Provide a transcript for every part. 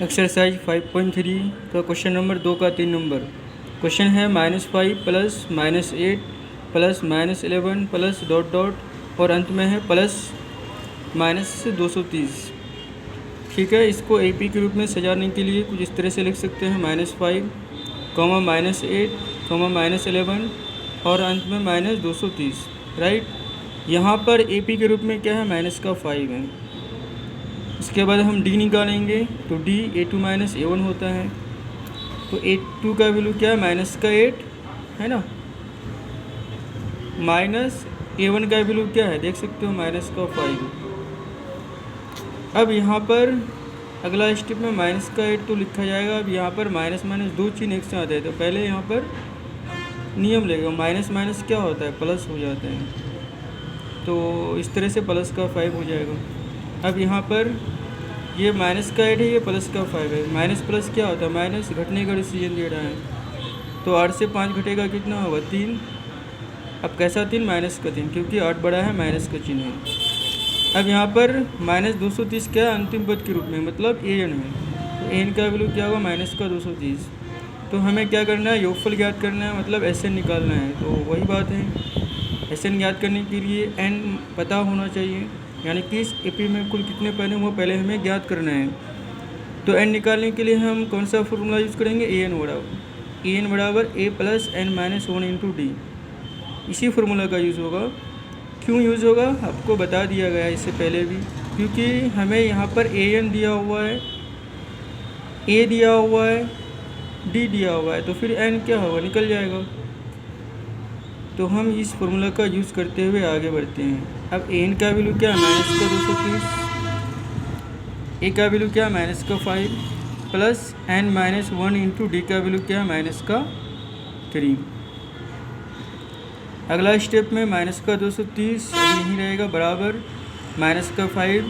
Exercise 5.3 का question number 2 का 3 number question है -5 plus -8 plus -11 plus dot dot और अंत में है प्लस -230। ठीक है, इसको AP के रूप में सजाने के लिए कुछ इस तरह से लिख सकते हैं -5, -8, -11 और अंत में -230। राइट, यहाँ पर AP के रूप में क्या है, माइनस का 5 है। इसके बाद हम D निकालेंगे तो D A2 माइनस A1 होता है। तो A2 का वैल्यू क्या है, -8 है ना, माइनस A1 का वैल्यू क्या है, देख सकते हो -5। अब यहाँ पर अगला स्टेप में -8 तो लिखा जाएगा। अब यहाँ पर माइनस माइनस दो चिन्ह एक साथ है, तो पहले यहाँ पर नियम लेगा, माइनस माइनस क्या होता है, प्लस हो जाता है। तो इस तरह से प्लस का 5 हो जाएगा। अब यहाँ पर ये -8 है, ये प्लस का 5 है। माइनस प्लस क्या होता है, माइनस, घटने का डिसीजन दे रहा है। तो 8 से 5 घटेगा कितना होगा, 3। अब कैसा 3, माइनस का 3, क्योंकि 8 बड़ा है, माइनस का चिन्ह है। अब यहाँ पर -230 क्या है, अंतिम पद के रूप में, मतलब AN में। तो AN का वैल्यू क्या होगा, -230। तो हमें क्या करना है, योगफल ज्ञात करना है, मतलब SN निकालना है। तो वही बात है, SN ज्ञात करने के लिए N पता होना चाहिए, यानी कि इस AP में कुल कितने पद हैं वो पहले हमें ज्ञात करना है। तो N निकालने के लिए हम कौन सा फॉर्मूला यूज़ करेंगे, AN बराबर A plus N minus 1 into D। इसी फार्मूला का यूज़ होगा। क्यों यूज़ होगा, आपको बता दिया गया है इससे पहले भी, क्योंकि हमें यहाँ पर AN दिया हुआ है, A दिया हुआ है, D दिया हुआ है, तो फिर N क्या होगा, निकल जाएगा। तो हम इस फार्मूला का यूज़ करते हुए आगे बढ़ते हैं। अब AN का वैल्यू क्या है, -230, A का वैल्यू क्या है, -5 plus N minus 1 into D का वैल्यू क्या है, -3। अगला स्टेप में -230 यहीं रहेगा, बराबर -5।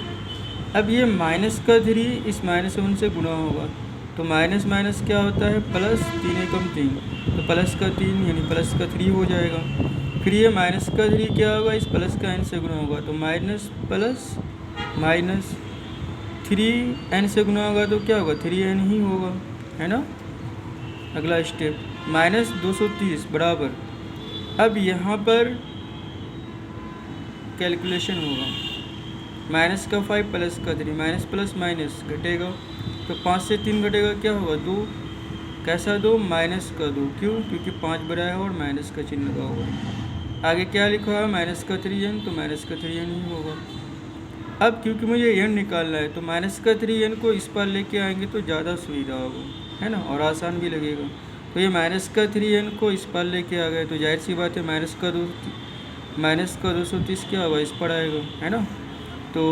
अब ये -3 इस -1 से गुणा होगा, तो माइनस माइनस क्या होता है, प्लस, 3 एकम 3, तो प्लस का 3 यानी प्लस का 3 हो जाएगा। फिर ये -3 क्या होगा, इस प्लस का N से गुना होगा, तो माइनस प्लस माइनस 3N से गुना होगा तो क्या होगा, 3N ही होगा, है ना। अगला स्टेप -230 बराबर, अब यहाँ पर कैलकुलेशन होगा, -5 प्लस का 3, माइनस प्लस माइनस घटेगा, तो 5 से 3 घटेगा, क्या होगा, 2। कैसा 2, -2, क्यों, क्योंकि 5 बड़ा है और माइनस का चिन्ह लगा हुआ है। आगे क्या लिखा है, -3N, तो -3N ही होगा। अब क्योंकि मुझे N निकालना है, तो -3N को इस पर लेके आएंगे तो ज़्यादा सुविधा होगा, है ना, और आसान भी लगेगा। तो ये -3N को इस पर लेके आ गए, तो जाहिर सी बात है -230 क्या होगा, इस पर आएगा, है ना। तो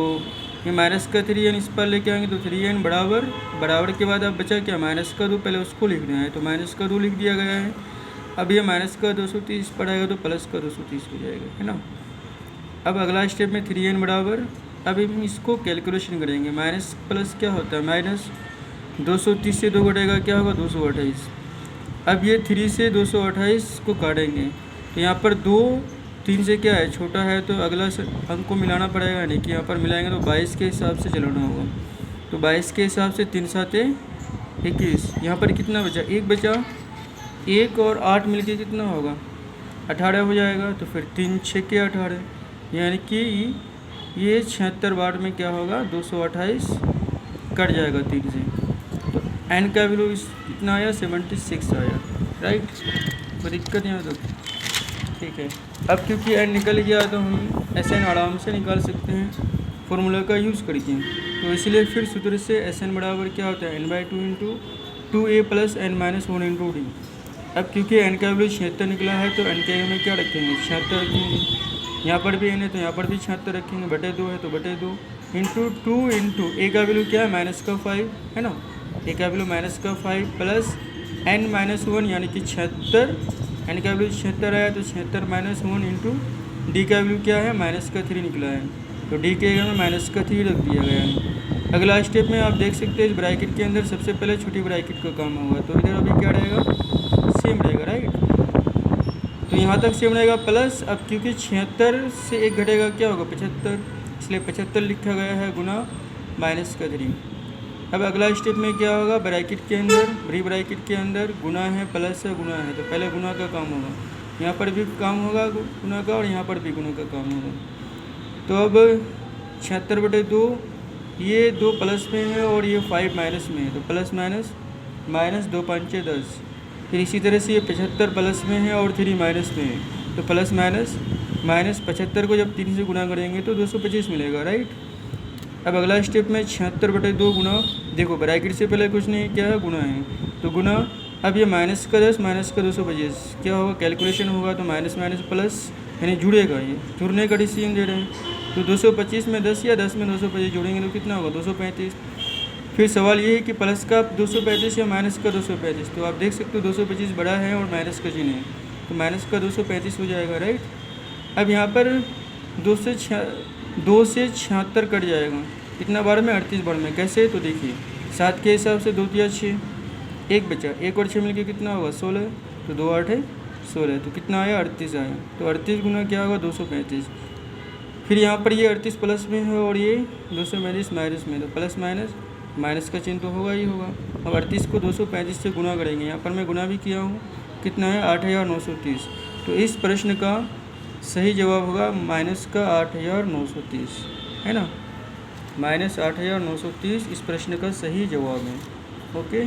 ये -3N इस पर लेके आएंगे, तो 3N बराबर के बाद अब बचा क्या, -2, पहले उसको लिखना है, तो -2 लिख दिया गया है। अब ये -230 पर आएगा, तो +230 हो जाएगा, है ना। अब अगला स्टेप में 3N बराबर, अब हम इसको कैलकुलेशन करेंगे। माइनस प्लस क्या होता है, -230 से 2 घटेगा, क्या होगा, 228। अब ये 3 से 228 को काटेंगे, तो यहाँ पर 2 3 से क्या है, छोटा है, तो अगला अंक को मिलाना पड़ेगा, नहीं कि यहाँ पर मिलाएंगे तो 22 के हिसाब से चलाना होगा। तो 22 के हिसाब से 3 7 21, यहाँ पर कितना बचा, 1 बचा, 1 और 8 मिलके कितना होगा, 18 हो जाएगा। तो फिर 3 6 के 18, यानी कि ये 76 वाट में क्या होगा, 228 कट जाएगा 3 से। तो N का वैल्यू कितना आया, 76 आया। राइट, कोई दिक्कत नहीं तो ठीक है। अब क्योंकि N निकल गया, तो हम SN आराम से निकाल सकते हैं फॉर्मूला का यूज़ करके। तो इसलिए फिर सूत्र से SN बराबर क्या होता है, N/2 into 2A plus N minus 1 into D। अब क्योंकि N का वैल्यू 76 निकला है, तो N के में क्या रखेंगे, 76 रखेंगे। यहाँ पर भी N है, तो यहाँ पर भी 76 रखेंगे, बटे 2 है तो बटे 2 इंटू 2 इंटू A का वैल्यू क्या है, -5, है ना। A का वैल्यू -5 प्लस N माइनस 1 यानी कि 76, N का वैल्यू 76 आया, तो 76 माइनस 1 इंटू D का वैल्यू क्या है, -3 निकला है, तो D के जगह में -3 रख दिया गया है। अगला स्टेप में आप देख सकते हैं, इस ब्रैकेट के अंदर सबसे पहले छोटी ब्रैकेट का काम होगा, तो इधर अभी क्या रहेगा, सेम रहेगा। राइट, तो यहाँ तक सेम रहेगा प्लस। अब क्योंकि 76 से 1 घटेगा, क्या होगा, 75, इसलिए 75 लिखा गया है, गुना -3। अब अगला स्टेप में क्या होगा, ब्रैकेट के अंदर, बड़ी ब्रैकेट के अंदर गुना है प्लस है गुना है, तो पहले गुना का काम होगा, यहाँ पर भी काम होगा गुना का और यहाँ पर भी गुना का काम होगा। तो अब 76/2, ये 2 प्लस में है और ये 5 माइनस में है, तो प्लस माइनस माइनस 2 5 10। फिर इसी तरह से ये 75 प्लस में है और 3 माइनस में है, तो प्लस माइनस माइनस 75 को जब 3 से गुना करेंगे तो 225 मिलेगा, राइट। अब अगला स्टेप में 76/2 गुना, देखो ब्रैकेट से पहले कुछ नहीं, क्या है, गुना है, तो गुना, अब ये माइनस का 10 माइनस का 225, क्या होगा, कैलकुलेशन होगा तो माइनस माइनस प्लस, यानी जुड़ेगा, ये जुड़ने का डिसीजन दे रहे हैं। तो 225 में 10 या 10 में 225 जोड़ेंगे तो कितना होगा, 235। फिर सवाल ये है कि प्लस का 235 या माइनस का 235, तो आप देख सकते हो 225 बड़ा है और माइनस का चिन्ह है, तो माइनस का 235 हो जाएगा, राइट। अब यहाँ पर 2 से 76 कट जाएगा, कितना बार में, 38 बार में। कैसे, तो देखिए 7 के हिसाब से 2 तिया 6, 1 बचा, 1 और 6 मिलकर कितना होगा, 16, तो 2 8 है 16, तो कितना आया, 38 आया। तो 38 गुना क्या होगा, 235। फिर यहाँ पर ये 38 प्लस में है और ये 235 माइनस में, तो प्लस माइनस माइनस का चिन्ह तो होगा ही होगा। अब 38 को 235 से गुना करेंगे, यहाँ पर मैं गुना भी किया हूँ, कितना है, 8930। तो इस प्रश्न का सही जवाब होगा माइनस का 8930, है ना, माइनस 8930 इस प्रश्न का सही जवाब है। ओके।